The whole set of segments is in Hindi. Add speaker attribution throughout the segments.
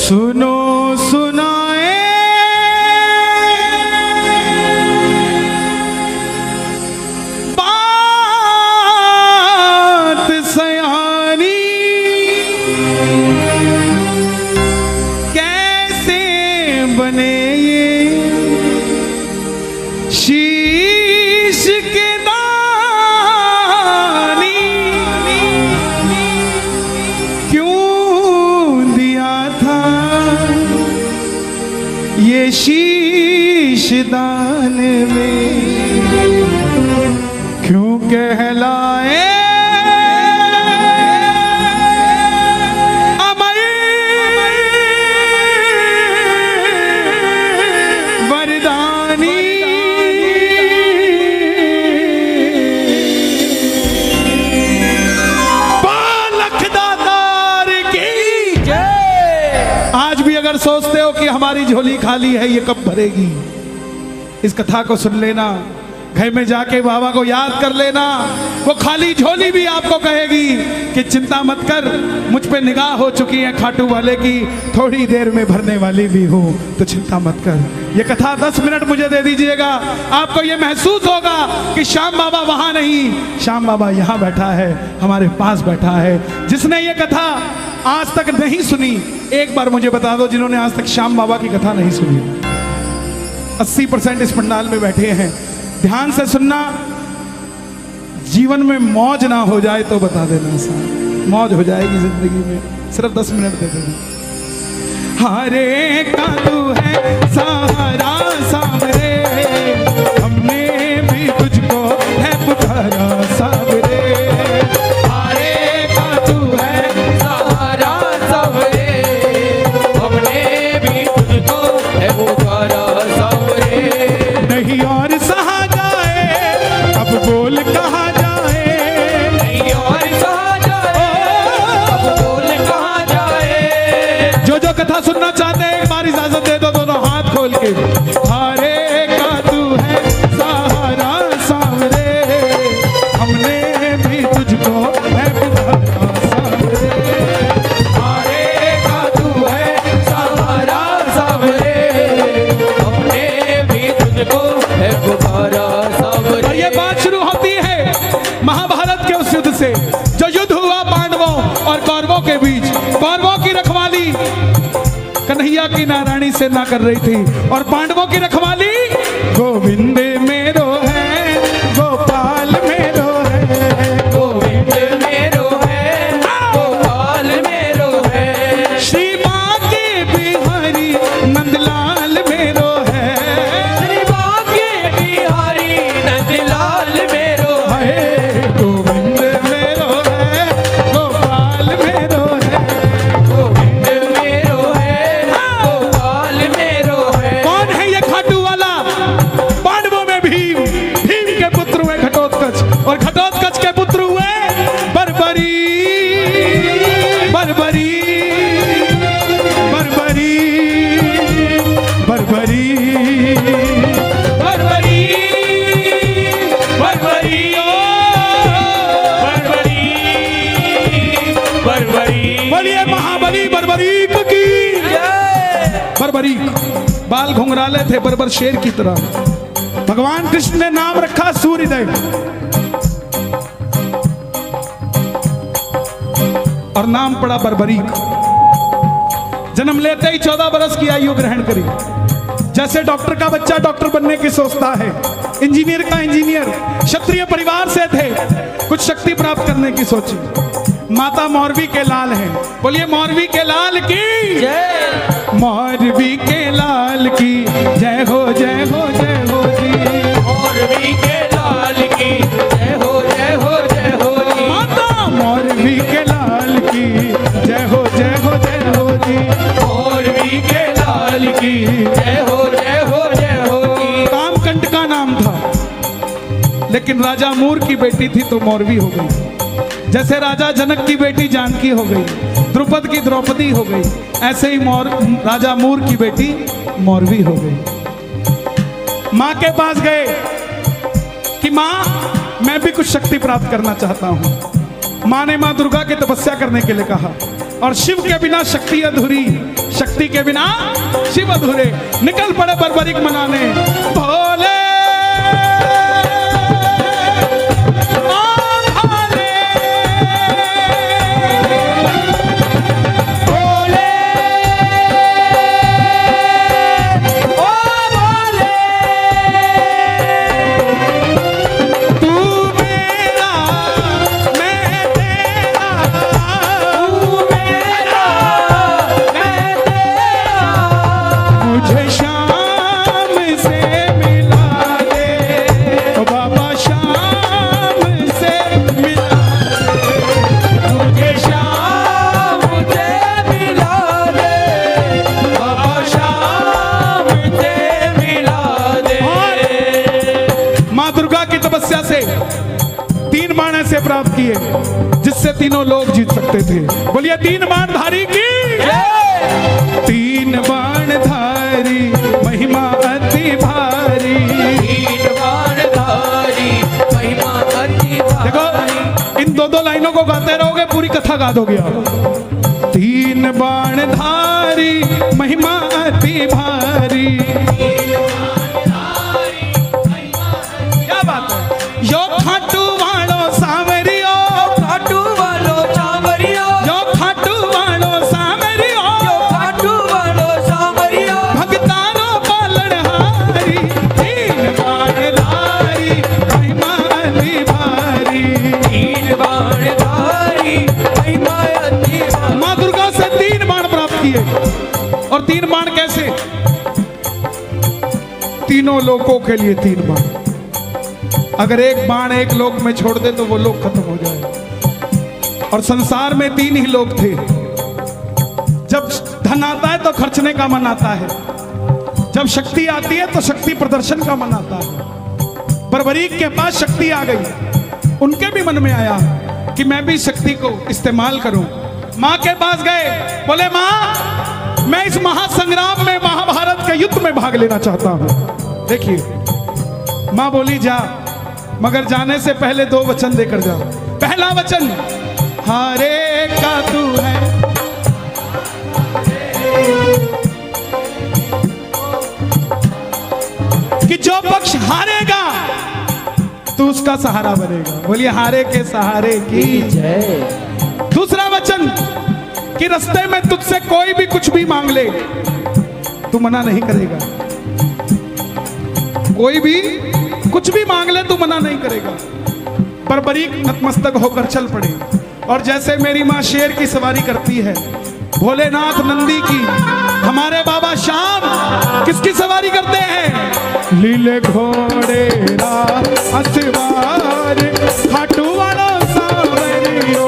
Speaker 1: सुनो सुनाए बात सयानी, कैसे बने ये शीश के दानी, क्यों दिया था ये शीश दान में, क्यों कहलाए अमर वरदानी। आज भी अगर सोचते हो कि हमारी झोली खाली है, ये कब भरेगी, इस कथा को सुन लेना, घर में जाके बाबा को याद कर लेना। वो खाली झोली भी आपको कहेगी कि चिंता मत कर, मुझ पे निगाह हो चुकी है खाटू वाले की, थोड़ी देर में भरने वाली भी हूँ, तो चिंता मत कर। ये कथा 10 मिनट मुझे दे दीजिएगा, आपको ये महसूस होगा कि श्याम बाबा वहां नहीं, श्याम बाबा यहाँ बैठा है, हमारे पास बैठा है। जिसने ये कथा आज तक नहीं सुनी, एक बार मुझे बता दो, जिन्होंने आज तक श्याम बाबा की कथा नहीं सुनी। 80% इस पंडाल में बैठे हैं, ध्यान से सुनना। जीवन में मौज ना हो जाए तो बता देना साहब, मौज हो जाएगी जिंदगी में, सिर्फ 10 मिनट दे देना। हरे का तू है सहारा सावरे, हमने भी तुझको है पुकारा सावरे। हरे का तू है सहारा सावरे, हमने भी तुझको है पुकारा सावरे। नहीं और सहा जाए, अब बोल कहा जाए, नहीं और सहा जाए, अब बोल कहा जाए। जो जो कथा सुनना चाहते हैं, एक बार इजाजत दे दो दोनों हाथ खोल के। हरे का तू है सहारा सावरे, हमने भी तुझको है पुकारा सावरे। हरे का तू है सहारा सावरे, हमने भी तुझको है पुकारा सावरे। और ये बात शुरू होती है महाभारत के उस युद्ध से, जो युद्ध हुआ पांडवों और कौरवों के बीच। कौरवों की रखवाली कन्हैया की नारायणी से ना कर रही थी, और पांडवों की रखवाली गोविंद मेरो है, गोपाल मेरो है, गोविंद मेरो है, गोपाल मेरो है। श्री बांके बिहारी नंदलाल मेरो है, श्री बांके बिहारी नंदलाल मेरो है। गोविंद मेरो है, गोपाल मेरो है, गोविंद मेरो है, गोपाल मेरो है। कौन है ये खाटू वाला? पांडवों में भीम, भीम के पुत्र हुए घटोत्कच, और घटोत्कच के पुत्र हुए बर्बरी, बर्बरी, बर्बरी, बर्बरी, बर्बरी, बर्बरी, ओ बर्बरी, बर्बरी। बोलिए महाबली बर्बरीक की जय। बर्बरीक बाल घुंघराले थे बर्बर शेर की तरह। भगवान कृष्ण ने नाम रखा सूर्यदेव, और नाम पड़ा बर्बरीक। जन्म लेते ही 14 बरस की आयु ग्रहण करी। जैसे डॉक्टर का बच्चा डॉक्टर बनने की सोचता है, इंजीनियर का इंजीनियर, क्षत्रिय परिवार से थे, कुछ शक्ति प्राप्त करने की सोची। माता मौरवी के लाल हैं, बोलिए मौरवी के लाल की जय। मौरवी के लाल की जय हो, जय हो, जय हो जी। मौरवी के लाल की जय हो, जय हो, जय हो जी। माता मौरवी के लाल की जय हो, जय हो, जय हो जी। मौरवी के लाल की जय हो, जय हो, जय हो जी। कामकंट का नाम था, लेकिन राजा मूर की बेटी थी तो मौरवी हो गई। जैसे राजा जनक की बेटी जानकी हो गई, द्रुपद की द्रौपदी हो गई, ऐसे ही राजा मूर की बेटी मौरवी हो गई। माँ के पास गए कि माँ मैं भी कुछ शक्ति प्राप्त करना चाहता हूँ। माँ ने माँ दुर्गा की तपस्या करने के लिए कहा। और शिव के बिना शक्ति अधूरी, शक्ति के बिना शिव अधूरे। निकल पड़े बर्बरीक मनाने, भोले से 3 बाण ऐसे प्राप्त किए जिससे तीनों लोग जीत सकते थे। बोलिए 3 बाण धारी की जय। 3 बाण धारी महिमा अति भारी,
Speaker 2: 3 बाण धारी महिमा अति भारी।
Speaker 1: देखो इन 2-2 लाइनों को गाते रहोगे पूरी कथा गा दोगे आप। 3 बाण धारी महिमा अति भारी, यो खाटू वालो सांवरियो,
Speaker 2: खाटू वालो सांवरियो,
Speaker 1: यो खाटू वालो सांवरियो,
Speaker 2: यो खाटू वालो सांवरियो,
Speaker 1: भगतानो पालनहारी। 3 बाण धारी महिमा अति भारी,
Speaker 2: 3 बाण धारी महिमा अति भारी।
Speaker 1: माँ दुर्गा से 3 बाण प्राप्त किए। और 3 बाण कैसे? तीनों लोकों के लिए 3 बाण। अगर एक बाण एक लोक में छोड़ दे तो वो लोक खत्म हो जाए। और संसार में 3 ही लोग थे। जब धन आता है तो खर्चने का मन आता है, जब शक्ति आती है तो शक्ति प्रदर्शन का मन आता है। बर्बरीक के पास शक्ति आ गई, उनके भी मन में आया कि मैं भी शक्ति को इस्तेमाल करूं। मां के पास गए, बोले मां मैं इस महासंग्राम में, महाभारत के युद्ध में भाग लेना चाहता हूं। देखिए मां बोली जा, मगर जाने से पहले 2 वचन देकर जाओ। पहला वचन हारे का तू है, कि जो पक्ष हारेगा तू उसका सहारा बनेगा। बोलिए हारे के सहारे की
Speaker 2: जय।
Speaker 1: दूसरा वचन कि रास्ते में तुझसे कोई भी कुछ भी मांग ले तू मना नहीं करेगा। कोई भी कुछ भी मांग ले तू मना नहीं करेगा। बर्बरीक नतमस्तक होकर चल पड़े। और जैसे मेरी माँ शेर की सवारी करती है, भोलेनाथ नंदी की, हमारे बाबा श्याम किसकी सवारी करते हैं? लीले घोड़े असवार खाटू वालो सांवरियो,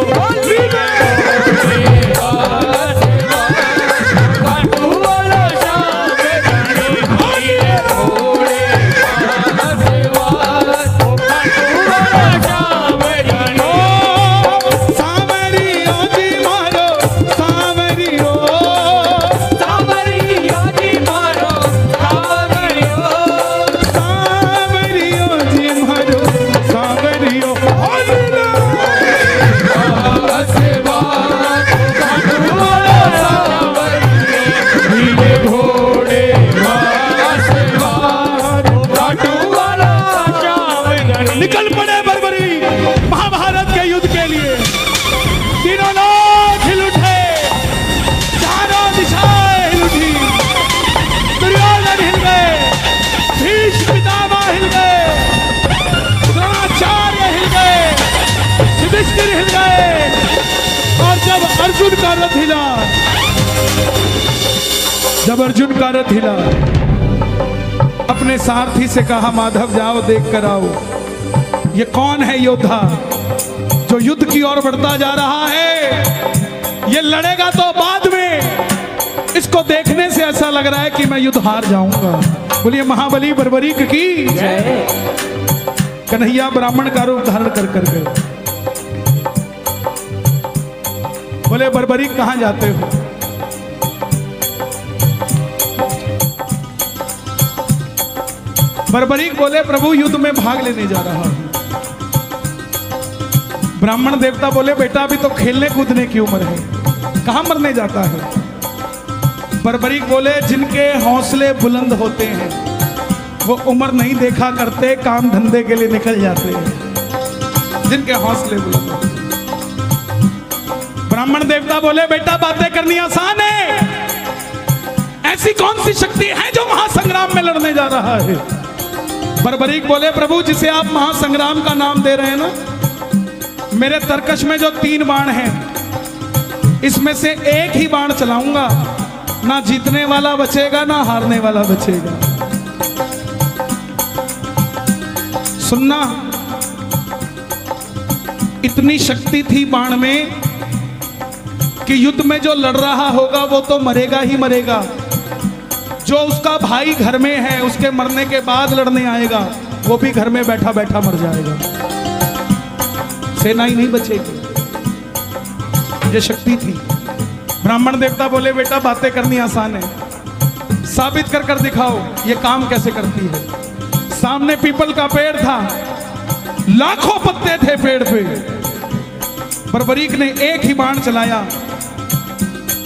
Speaker 1: निकल पड़े बर्बरी महाभारत के युद्ध के लिए। तीनों लोग हिल उठे, चारों दिशाएं हिल उठी। दुर्योधन हिल गए, भीष्म पितामह हिल गए, द्रोणाचार्य हिल गए, युधिष्ठिर हिल गए। और जब अर्जुन का रथ हिला, जब अर्जुन का रथ हिला, अपने सारथी से कहा माधव जाओ देख कर आओ, ये कौन है योद्धा जो युद्ध की ओर बढ़ता जा रहा है। ये लड़ेगा तो बाद में, इसको देखने से ऐसा लग रहा है कि मैं युद्ध हार जाऊंगा। बोलिए महाबली बर्बरीक की जय। कन्हैया ब्राह्मण का रूप धारण कर कर गए। बोले बर्बरीक कहां जाते हो? बर्बरीक बोले प्रभु युद्ध में भाग लेने जा रहा हूं। ब्राह्मण देवता बोले बेटा अभी तो खेलने कूदने की उम्र है, कहां मरने जाता है? बर्बरीक बोले जिनके हौसले बुलंद होते हैं वो उम्र नहीं देखा करते, काम धंधे के लिए निकल जाते हैं। जिनके हौसले बुलंद होते हैं। ब्राह्मण देवता बोले बेटा बातें करनी आसान है, ऐसी कौन सी शक्ति है जो महासंग्राम में लड़ने जा रहा है? बर्बरीक बोले प्रभु जिसे आप महासंग्राम का नाम दे रहे हैं ना, मेरे तरकश में जो 3 बाण हैं इसमें से एक ही बाण चलाऊंगा, ना जीतने वाला बचेगा ना हारने वाला बचेगा। सुनना, इतनी शक्ति थी बाण में कि युद्ध में जो लड़ रहा होगा वो तो मरेगा ही मरेगा, जो उसका भाई घर में है उसके मरने के बाद लड़ने आएगा वो भी घर में बैठा बैठा मर जाएगा, सेना ही नहीं बचेगी। ये शक्ति थी। ब्राह्मण देवता बोले बेटा बातें करनी आसान है, साबित कर कर दिखाओ ये काम कैसे करती है। सामने पीपल का पेड़ था, लाखों पत्ते थे पेड़ पे। बर्बरीक ने एक ही बाण चलाया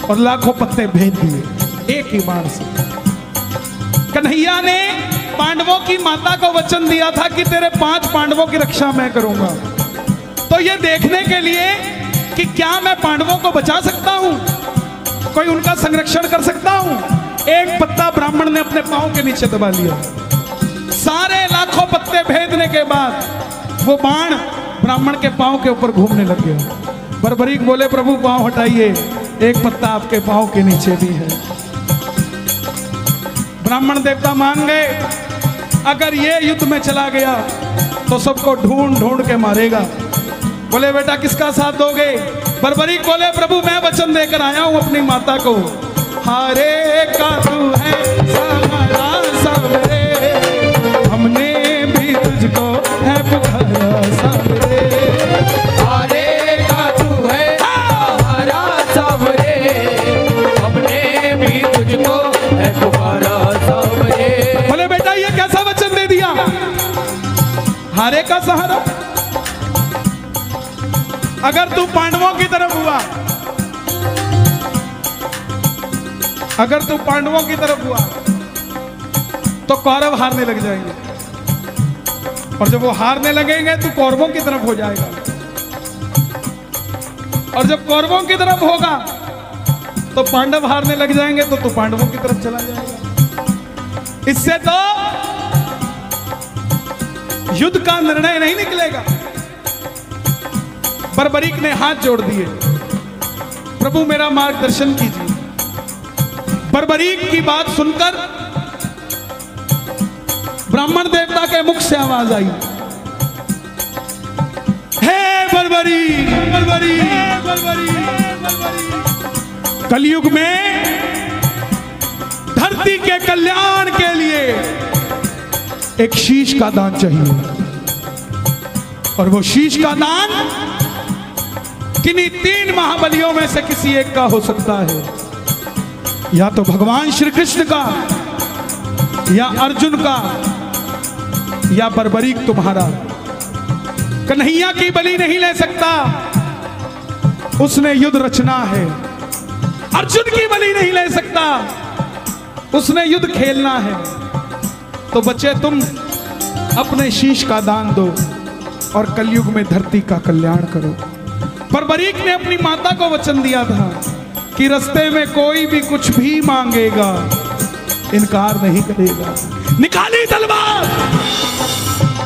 Speaker 1: और लाखों पत्ते भेज दिए एक ही बाण से। कन्हैया ने पांडवों की माता को वचन दिया था कि तेरे 5 पांडवों की रक्षा मैं करूंगा। तो ये देखने के लिए कि क्या मैं पांडवों को बचा सकता हूं, कोई उनका संरक्षण कर सकता हूं, एक पत्ता ब्राह्मण ने अपने पांव के नीचे दबा लिया। सारे लाखों पत्ते भेदने के बाद वो बाण ब्राह्मण के पांव के ऊपर घूमने लग गया। बर्बरीक बोले प्रभु पांव हटाइए, एक पत्ता आपके पांव के नीचे भी है। ब्राह्मण देवता मान गए, अगर ये युद्ध में चला गया तो सबको ढूंढ ढूंढ के मारेगा। बोले बेटा किसका साथ दोगे? बर्बरीक बोले प्रभु मैं वचन देकर आया हूं अपनी माता को, हारे का तू है सहारा सबरे, हमने भी तुझको है पुकारा सबरे।
Speaker 2: हारे का तू है सहारा सबरे, हमने भी तुझको है पुकारा सबरे।
Speaker 1: बोले बेटा ये कैसा वचन दे दिया, हारे का सहारा? अगर तू पांडवों की तरफ हुआ, अगर तू पांडवों की तरफ हुआ तो कौरव हारने लग जाएंगे, और जब वो हारने लगेंगे तो कौरवों की तरफ हो जाएगा, और जब कौरवों की तरफ होगा तो पांडव हारने लग जाएंगे तो तू पांडवों की तरफ चला जाएगा। इससे तो युद्ध का निर्णय नहीं निकलेगा। बर्बरीक ने हाथ जोड़ दिए, प्रभु मेरा मार्गदर्शन कीजिए। बर्बरीक की बात सुनकर ब्राह्मण देवता के मुख से आवाज आई, हे बर्बरीक, बर्बरीक, बर्बरीक, बर्बरीक। कलयुग में धरती के कल्याण के लिए एक शीश का दान चाहिए, और वो शीश का दान किन्हीं 3 महाबलियों में से किसी एक का हो सकता है, या तो भगवान श्री कृष्ण का, या अर्जुन का, या बर्बरीक तुम्हारा। कन्हैया की बलि नहीं ले सकता, उसने युद्ध रचना है। अर्जुन की बलि नहीं ले सकता, उसने युद्ध खेलना है। तो बच्चे तुम अपने शीश का दान दो और कलयुग में धरती का कल्याण करो। बर्बरीक ने अपनी माता को वचन दिया था कि रास्ते में कोई भी कुछ भी मांगेगा इनकार नहीं करेगा। निकाली तलवार,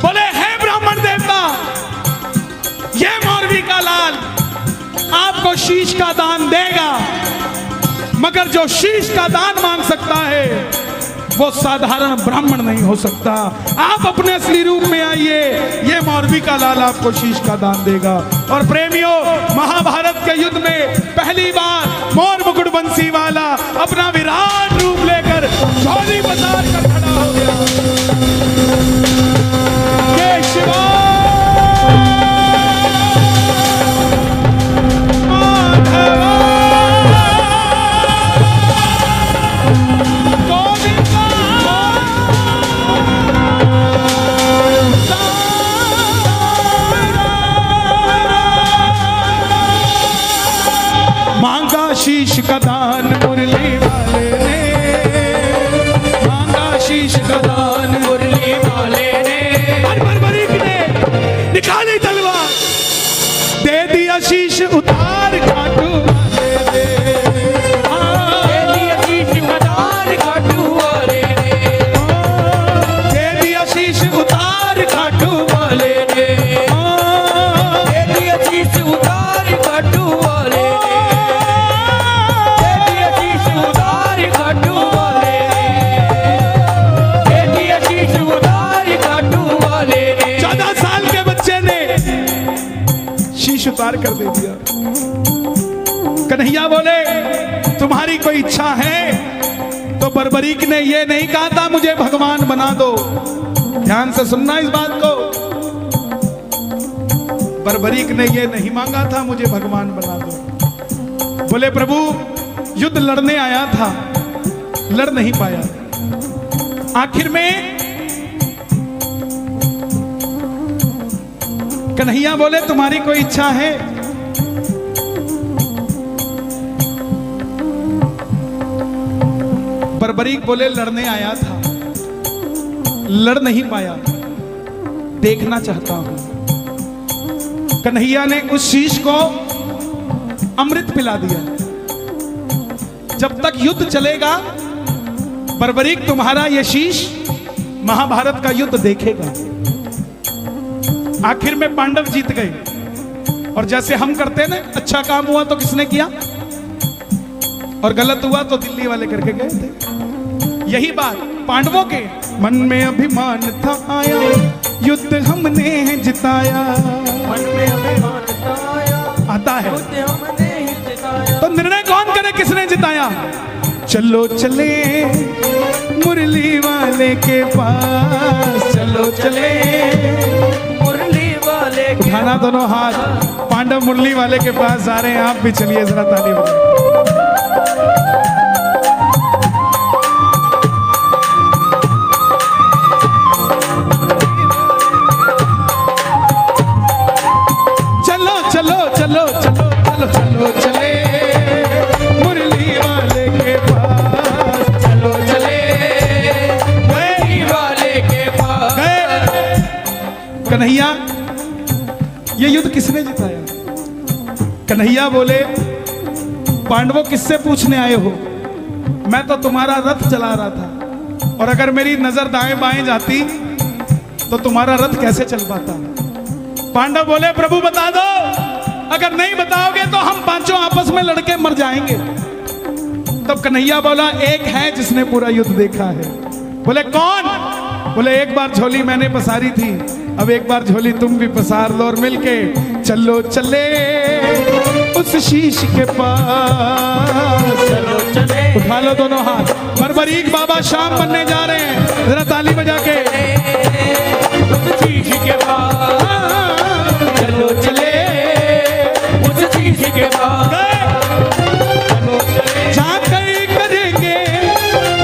Speaker 1: बोले हे ब्राह्मण देवता, ये मौरवी का लाल आपको शीश का दान देगा, मगर जो शीश का दान मांग सकता है वो साधारण ब्राह्मण नहीं हो सकता। आप अपने असली रूप में आइए, ये मौरवी का लाल आपको शीश का दान देगा। और प्रेमियों, महाभारत के युद्ध में पहली बार मोर मुकुट बंसी वाला अपना विराट रूप लेकर झोली पसार कर खड़ा हो गया। जय शिवा शीश का दान मुरली वाले ने, मांगा शीश का दान
Speaker 2: मुरली वाले ने,
Speaker 1: बरबरीक ने निकाली तलवार, दे दिया शीश उतार खाटू वाले ने,
Speaker 2: दे दिया शीश उतार खाटू वाले ने,
Speaker 1: दे दिया शीश उतार खाटू
Speaker 2: वाले ने, दे दिया शीश उतार खाटू वाले ने, दे दिया शीश उतार खाटू वाले ने, दे दिया शीश उतार खाटू वाले ने।
Speaker 1: 14 साल के बच्चे ने शीश उतार कर दे दिया। कन्हैया बोले तुम्हारी कोई इच्छा है? तो बरबरीक ने ये नहीं कहा था मुझे भगवान बना दो। ध्यान से सुनना इस बात को, बरबरीक ने ये नहीं मांगा था मुझे भगवान बना दो। बोले प्रभु युद्ध लड़ने आया था, लड़ नहीं पाया। आखिर में कन्हैया बोले तुम्हारी कोई इच्छा है? बरबरीक बोले लड़ने आया था, लड़ नहीं पाया, देखना चाहता हूं। कन्हैया ने उस शीश को अमृत पिला दिया। जब तक युद्ध चलेगा बरबरीक तुम्हारा यह शीश महाभारत का युद्ध देखेगा। आखिर में पांडव जीत गए। और जैसे हम करते ना, अच्छा काम हुआ तो किसने किया और गलत हुआ तो दिल्ली वाले करके गए थे। यही बात पांडवों के मन में अभिमान था आया, युद्ध हमने जिताया।
Speaker 2: मन में अभिमान था आया,
Speaker 1: आता है
Speaker 2: युद्ध हमने जिताया।
Speaker 1: तो निर्णय कौन करे किसने जिताया? चलो चले मुरली वाले के पास, चलो चले
Speaker 2: मुरली वाले के
Speaker 1: उठाना दोनों हाथ, पांडव मुरली वाले के पास आ रहे हैं। आप भी चलिए जरा ताली बजाइए। चलो चलो चलो चलो चलो चलो चले मुरली वाले के पास,
Speaker 2: चलो चले मुरली वाले के पास।
Speaker 1: गए। कन्हैया ये युद्ध किसने जिताया? कन्हैया बोले पांडवों किससे पूछने आए हो? मैं तो तुम्हारा रथ चला रहा था, और अगर मेरी नजर दाएं बाएं जाती तो तुम्हारा रथ कैसे चल पाता? पांडव बोले प्रभु बता दो, अगर नहीं बताओगे तो हम पांचों आपस में लड़के मर जाएंगे। तब कन्हैया बोला एक है जिसने पूरा युद्ध देखा है। बोले कौन? बोले एक बार झोली मैंने पसारी थी, अब एक बार झोली तुम भी पसार लो और मिलके चलो चले उस शीश के पास।
Speaker 2: चलो चले
Speaker 1: उठा लो दोनों हाथ। बरबरीक बाबा शाम बनने जा रहे हैं, जरा ताली बजा के।
Speaker 2: उस शीश के पास, चलो चले उस शीश के पास। चलो चले
Speaker 1: जाकर करेंगे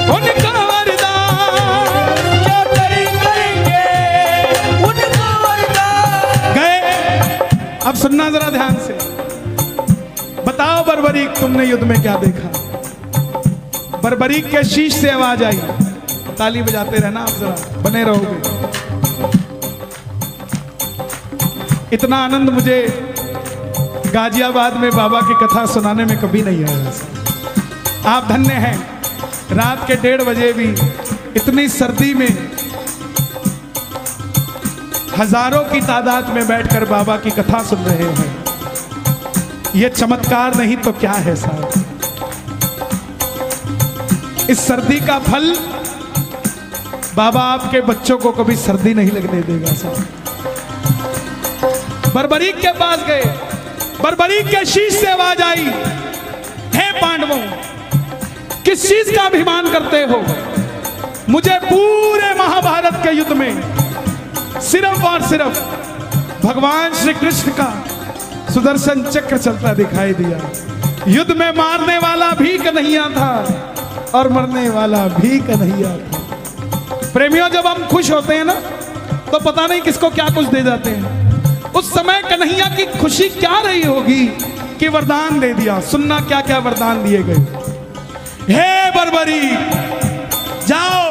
Speaker 1: उनका वरदान,
Speaker 2: जाकर करेंगे उनका वरदान।
Speaker 1: गए। अब सुनना जरा ध्यान से, बताओ बरबरीक तुमने युद्ध में क्या देखा? बरबरीक के शीश से आवाज आई। ताली बजाते रहना आप, जरा बने रहोगे। इतना आनंद मुझे गाजियाबाद में बाबा की कथा सुनाने में कभी नहीं आया। आप धन्य हैं, रात के 1:30 बजे भी इतनी सर्दी में हजारों की तादाद में बैठकर बाबा की कथा सुन रहे हैं। यह चमत्कार नहीं तो क्या है साहब? इस सर्दी का फल बाबा आपके बच्चों को कभी सर्दी नहीं लगने देगा साहब। बरबरीक के पास गए, बरबरीक के शीश से आवाज आई, हे पांडवों किस चीज का अभिमान करते हो? मुझे पूरे महाभारत के युद्ध में सिर्फ और सिर्फ भगवान श्री कृष्ण का सुदर्शन चक्र चलता दिखाई दिया। युद्ध में मारने वाला भी कन्हैया था और मरने वाला भी कन्हैया था। प्रेमियों जब हम खुश होते हैं ना तो पता नहीं किसको क्या कुछ दे जाते हैं। उस समय कन्हैया की खुशी क्या रही होगी कि वरदान दे दिया। सुनना क्या क्या वरदान दिए गए। हे बर्बरी, जाओ,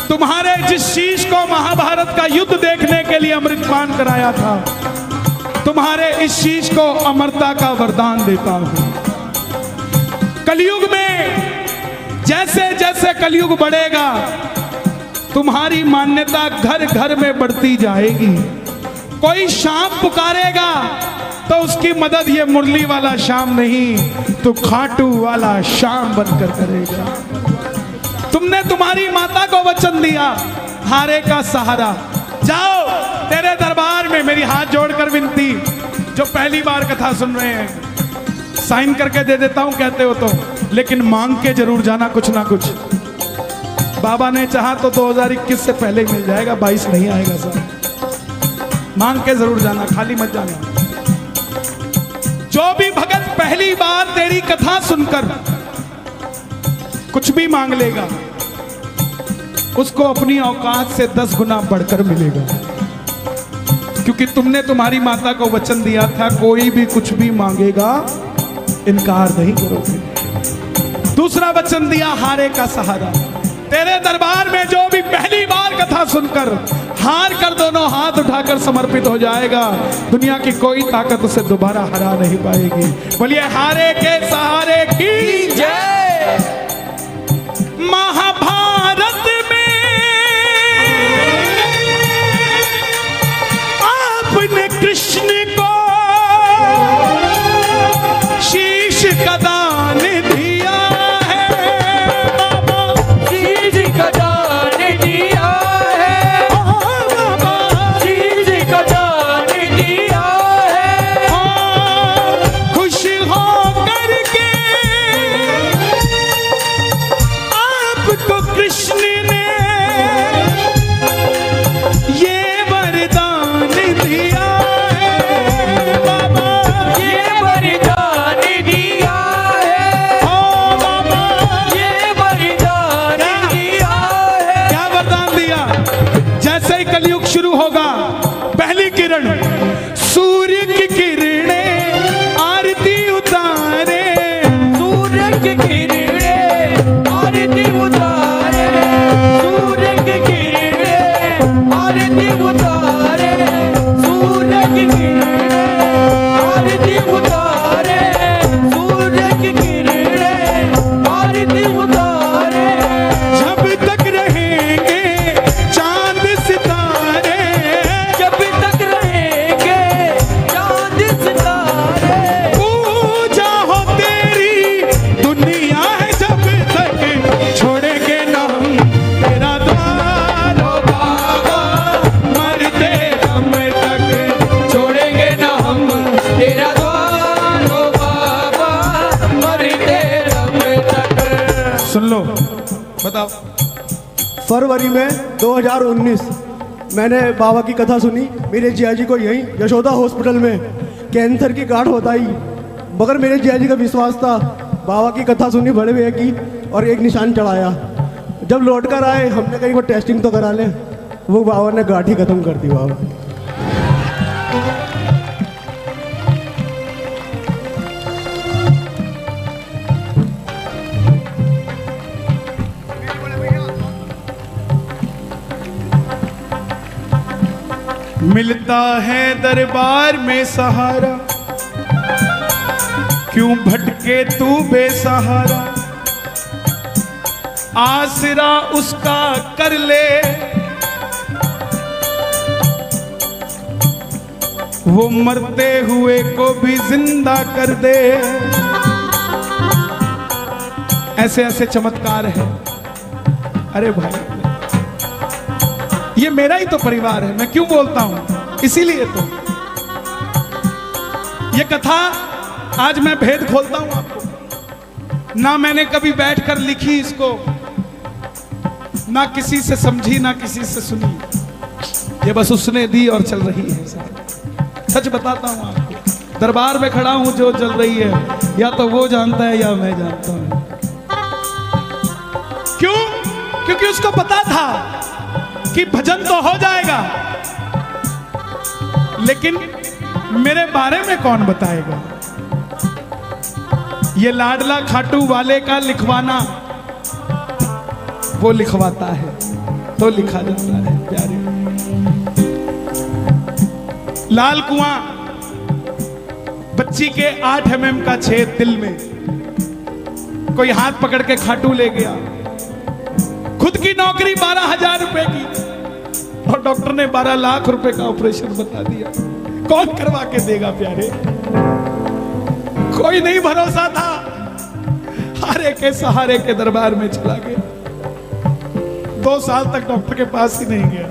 Speaker 1: तुम्हारे जिस शीश को महाभारत का युद्ध देखने के लिए अमृतपान कराया था, तुम्हारे इस शीश को अमरता का वरदान देता हूं। कलयुग में जैसे जैसे कलयुग बढ़ेगा, तुम्हारी मान्यता घर घर में बढ़ती जाएगी। कोई शाम पुकारेगा तो उसकी मदद ये मुरली वाला शाम नहीं, तो खाटू वाला शाम बनकर करेगा। तुमने तुम्हारी माता को वचन दिया, हारे का सहारा। जाओ, तेरे दरबार में मेरी हाथ जोड़कर विनती, जो पहली बार कथा सुन रहे हैं, साइन करके दे देता हूं कहते हो तो, लेकिन मांग के जरूर जाना कुछ ना कुछ। बाबा ने चाहा तो 2021 से पहले ही मिल जाएगा, 22 नहीं आएगा सर। मांग के जरूर जाना, खाली मत जाना। जो भी भगत पहली बार तेरी कथा सुनकर कुछ भी मांग लेगा, उसको अपनी औकात से 10 गुना बढ़कर मिलेगा, क्योंकि तुमने तुम्हारी माता को वचन दिया था, कोई भी कुछ भी मांगेगा इनकार नहीं करोगे। दूसरा वचन दिया, हारे का सहारा। तेरे दरबार में जो भी पहली बार कथा सुनकर हार कर दोनों हाथ उठाकर समर्पित हो जाएगा, दुनिया की कोई ताकत उसे दोबारा हरा नहीं पाएगी। बोलिए हारे के सहारे की जय। महाभारत में आपने कृष्ण को शीश का दान दिया है,
Speaker 2: शीश का दान दिया है, शीश का दान दिया है।
Speaker 1: खुश हो करके आपको कृष्ण ने ये वरदान दिया है, बाबा
Speaker 2: ये वरदान दिया है,
Speaker 1: ओ बाबा
Speaker 2: ये वरदान दिया है।
Speaker 1: क्या वरदान दिया? जैसे ही कलयुग शुरू होगा, पहली किरण सूर्य की किरणें आरती उतारे,
Speaker 2: सूर्य की किरणें आरती उतारे, सूर्य की किरणें आरती उतारे, सूर्य की किरणें आरती उतारे, सूर्य की किरणें आरती उतारे।
Speaker 1: जब तक रहेंगे चांद सितारे,
Speaker 2: जब तक रहेंगे चांद सितारे,
Speaker 1: पूजा हो तेरी दुनिया है, जब तक छोड़ेंगे ना हम तेरा द्वार, ओ बाबा मरते दम तक
Speaker 2: छोड़ेंगे ना हम तेरा द्वार, ओ बाबा मरते दम तक।
Speaker 1: सुन लो, बताओ।
Speaker 3: फरवरी में 2019 मैंने बाबा की कथा सुनी। मेरे जिया जी को यहीं यशोदा हॉस्पिटल में कैंसर की गांठ बताई, मगर मेरे जिया जी का विश्वास था। बाबा की कथा सुनी बड़े भैया की और एक निशान चढ़ाया। जब लौट कर आए, हमने कहीं वो टेस्टिंग तो करा लें, वो बाबा ने गांठ ही खत्म कर दी। बाबा
Speaker 1: मिलता है दरबार में सहारा, क्यों भटके तू बेसहारा, आसरा उसका कर ले, वो मरते हुए को भी जिंदा कर दे। ऐसे ऐसे चमत्कार है। अरे भाई, ये मेरा ही तो परिवार है, मैं क्यों बोलता हूं? इसीलिए तो ये कथा आज मैं भेद खोलता हूं आपको। ना मैंने कभी बैठकर लिखी इसको, ना किसी से समझी, ना किसी से सुनी। ये बस उसने दी और चल रही है। सच बताता हूं आपको, दरबार में खड़ा हूं, जो चल रही है या तो वो जानता है या मैं जानता हूं। क्यों? क्योंकि उसको पता था कि भजन तो हो जाएगा, लेकिन मेरे बारे में कौन बताएगा? ये लाडला खाटू वाले का लिखवाना, वो लिखवाता है तो लिखा जाता है प्यारे। लाल कुआं, बच्ची के 8 mm का छेद दिल में, कोई हाथ पकड़ के खाटू ले गया। खुद की नौकरी 12,000 रुपए की और डॉक्टर ने 12 लाख रुपए का ऑपरेशन बता दिया। कौन करवा के देगा प्यारे? कोई नहीं भरोसा था, हारे के सहारे के दरबार में चला गया। 2 साल तक डॉक्टर के पास ही नहीं गया।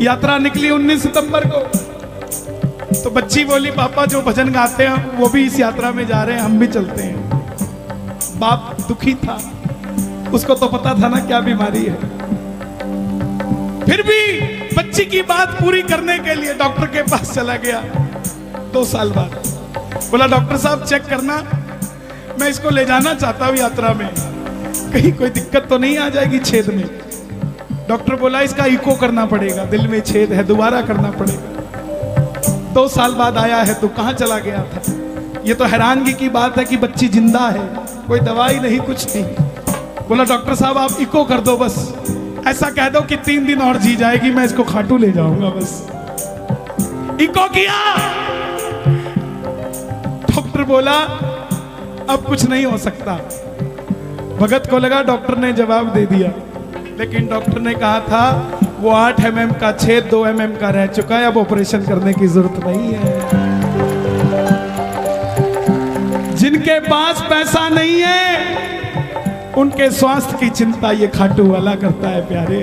Speaker 1: यात्रा निकली 19 सितंबर को, तो बच्ची बोली पापा जो भजन गाते हैं वो भी इस यात्रा में जा रहे हैं, हम भी चलते हैं। बाप दुखी था, उसको तो पता था ना क्या बीमारी है। फिर भी बच्ची की बात पूरी करने के लिए डॉक्टर के पास चला गया। 2 साल बाद बोला डॉक्टर साहब चेक करना, मैं इसको ले जाना चाहता हूं यात्रा में, कहीं कोई दिक्कत तो नहीं आ जाएगी छेद में। डॉक्टर बोला इसका इको करना पड़ेगा, दिल में छेद है, दोबारा करना पड़ेगा। 2 साल बाद आया है तो कहां चला गया था? ये तो हैरानगी की बात है कि बच्ची जिंदा है, कोई दवाई नहीं, कुछ नहीं। बोला डॉक्टर साहब आप इको कर दो, बस ऐसा कह दो कि 3 दिन और जी जाएगी, मैं इसको खाटू ले जाऊंगा। बस इको किया। डॉक्टर बोला अब कुछ नहीं हो सकता। भगत को लगा डॉक्टर ने जवाब दे दिया, लेकिन डॉक्टर ने कहा था वो 8 mm का छेद 2 mm का रह चुका है, अब ऑपरेशन करने की जरूरत नहीं है। जिनके पास पैसा नहीं है उनके स्वास्थ्य की चिंता ये खाटू वाला करता है प्यारे।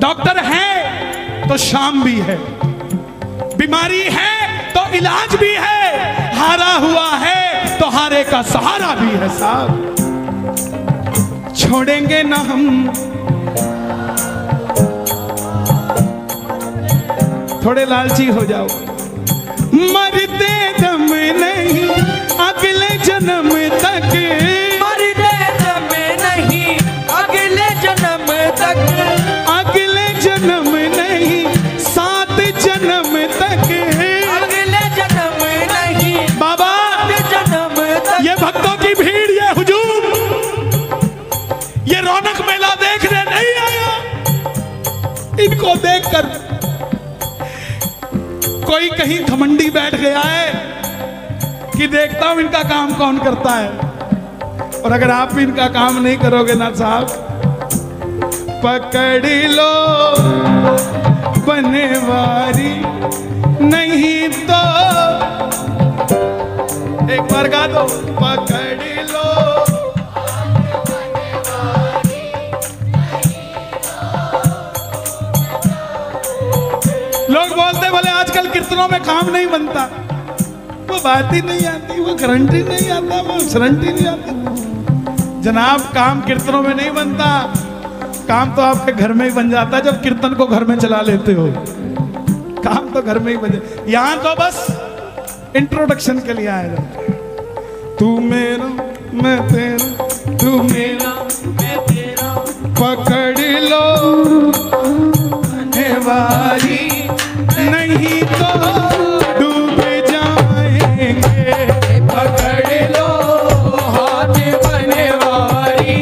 Speaker 1: डॉक्टर है तो शाम भी है, बीमारी है तो इलाज भी है, हारा हुआ है तो हारे का सहारा भी है साहब। छोड़ेंगे ना हम, थोड़े लालची हो जाओ। मरते दम नहीं अगले जन्म तक,
Speaker 2: मरते दम नहीं अगले जन्म तक,
Speaker 1: अगले जन्म नहीं 7 जन्म तक,
Speaker 2: अगले जन्म नहीं
Speaker 1: बाबा
Speaker 2: जन्म तक।
Speaker 1: ये भक्तों की भीड़, ये हुजूम, ये रौनक मेला देखने नहीं आया। इनको देखकर कोई कहीं घमंडी बैठ गया है कि देखता हूं इनका काम कौन करता है। और अगर आप भी इनका काम नहीं करोगे ना साहब, पकड़ लो बनवारी नहीं तो, एक बार गा दो, पकड़ लो। लोग बोलते बोले आजकल कीर्तनों में काम नहीं बनता, वो बात ही नहीं आती, वो गारंटी नहीं आता, वो गारंटी नहीं आती। जनाब काम कीर्तनों में नहीं बनता, काम तो आपके घर में ही बन जाता है जब कीर्तन को घर में चला लेते हो। काम तो घर में ही बन जाता, यहां तो बस इंट्रोडक्शन के लिए आया जाता है। तू मेरा मैं तेरा, तू मेरा मैं तेरा, पकड़ लो बनवारी नहीं तो डूब जाएंगे,
Speaker 2: पकड़ लो हाथ बनवारी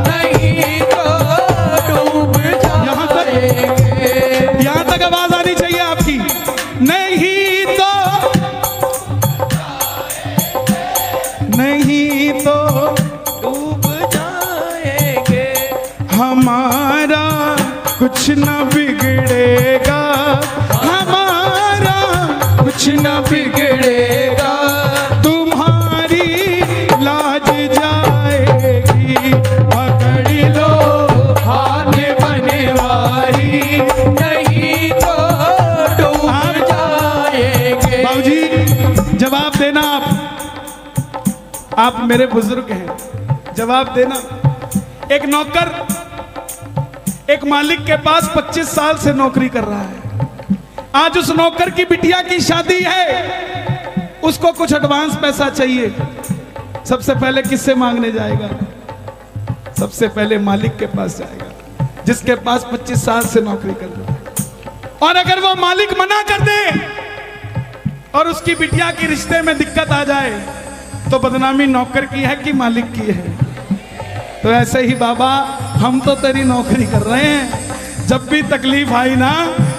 Speaker 2: नहीं तो डूब जाएंगे।
Speaker 1: यहां तक आवाज आनी चाहिए आपकी, नहीं तो, नहीं तो
Speaker 2: डूब जाएंगे।
Speaker 1: हमारा कुछ न बिगड़ेगा, हमारा कुछ न बिगड़ेगा, तुम्हारी लाज जाएगी। पकड़ लो
Speaker 2: हाथ बनवारी नहीं तो डूब जाएंगे।
Speaker 1: बाबूजी जवाब देना, आप मेरे बुजुर्ग हैं, जवाब देना। एक नौकर एक मालिक के पास 25 साल से नौकरी कर रहा है। आज उस नौकर की बिटिया की शादी है, उसको कुछ एडवांस पैसा चाहिए। सबसे पहले किससे मांगने जाएगा? सबसे पहले मालिक के पास जाएगा, जिसके पास 25 साल से नौकरी कर रहा है। और अगर वो मालिक मना कर दे और उसकी बिटिया की रिश्ते में दिक्कत आ जाए तो बदनामी नौकर की है कि मालिक की है। तो ऐसे ही बाबा हम तो तेरी नौकरी कर रहे हैं, जब भी तकलीफ आई ना,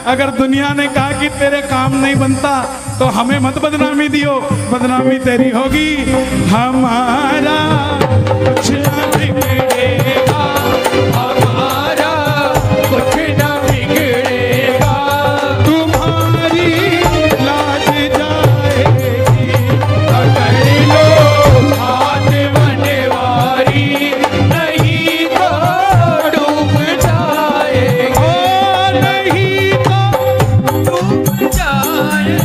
Speaker 1: अगर दुनिया ने कहा कि तेरे काम नहीं बनता तो हमें मत बदनामी दियो, बदनामी तेरी होगी। हमारा कुछ ना बिगड़ेगा,
Speaker 2: हमारा कुछ न बिगड़ेगा,
Speaker 1: तुम्हारी लाज जाएगी,
Speaker 2: पकड़ लो हाथ बनवारी, नहीं तो डूब जाएगा,
Speaker 1: ओ नहीं तो
Speaker 2: डूब जाए।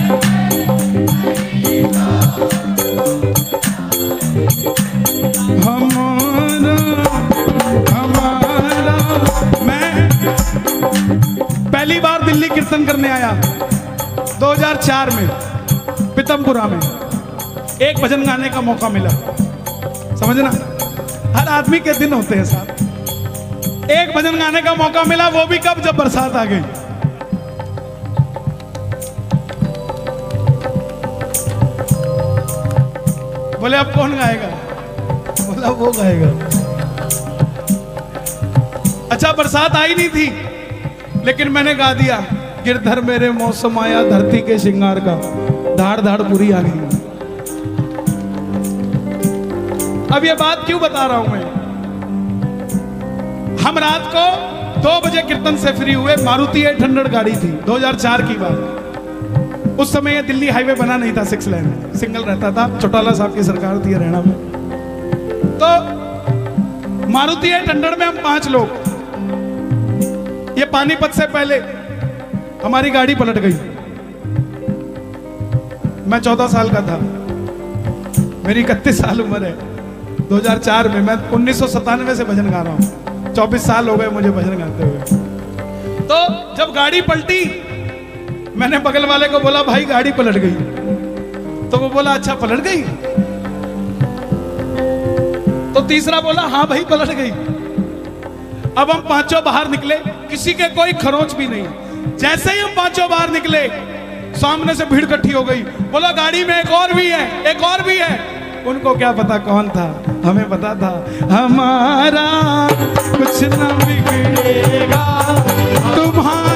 Speaker 1: हमारा मैं पहली बार दिल्ली कीर्तन करने आया 2004 में पीतमपुरा में। एक भजन गाने का मौका मिला, समझना हर आदमी के दिन होते हैं साहब। एक भजन गाने का मौका मिला, वो भी कब, जब बरसात आ गई। बोले अब कौन गाएगा, बोला वो गाएगा। अच्छा बरसात आई नहीं थी लेकिन मैंने गा दिया, गिरधर मेरे मौसम आया धरती के श्रृंगार का, धाड़ धाड़ पूरी आ गई। अब ये बात क्यों बता रहा हूं मैं, हम रात को 2 बजे कीर्तन से फ्री हुए, मारुति 800 गाड़ी थी, 2004 की बात। उस समय ये दिल्ली हाईवे बना नहीं था, 6 लेन सिंगल रहता था, चौटाला साहब की सरकार थी हरियाणा में। तो मारुति 800 में हम 5 लोग, ये पानीपत से पहले हमारी गाड़ी पलट गई। मैं 14 साल का था, मेरी 31 साल उम्र है। 2004 में, मैं 1997 से भजन गा रहा हूं, 24 साल हो गए मुझे भजन गाते हुए। तो जब गाड़ी पलटी, मैंने बगल वाले को बोला भाई गाड़ी पलट गई, तो वो बोला अच्छा पलट गई। तो तीसरा बोला हाँ भाई पलट गई। अब हम 5 बाहर निकले, किसी के कोई खरोंच भी नहीं। जैसे ही हम 5 बाहर निकले, सामने से भीड़ इकट्ठी हो गई, बोला गाड़ी में एक और भी है, एक और भी है। उनको क्या पता कौन था, हमें पता था हमारा कुछ न बिगड़ेगा, तुम्हारा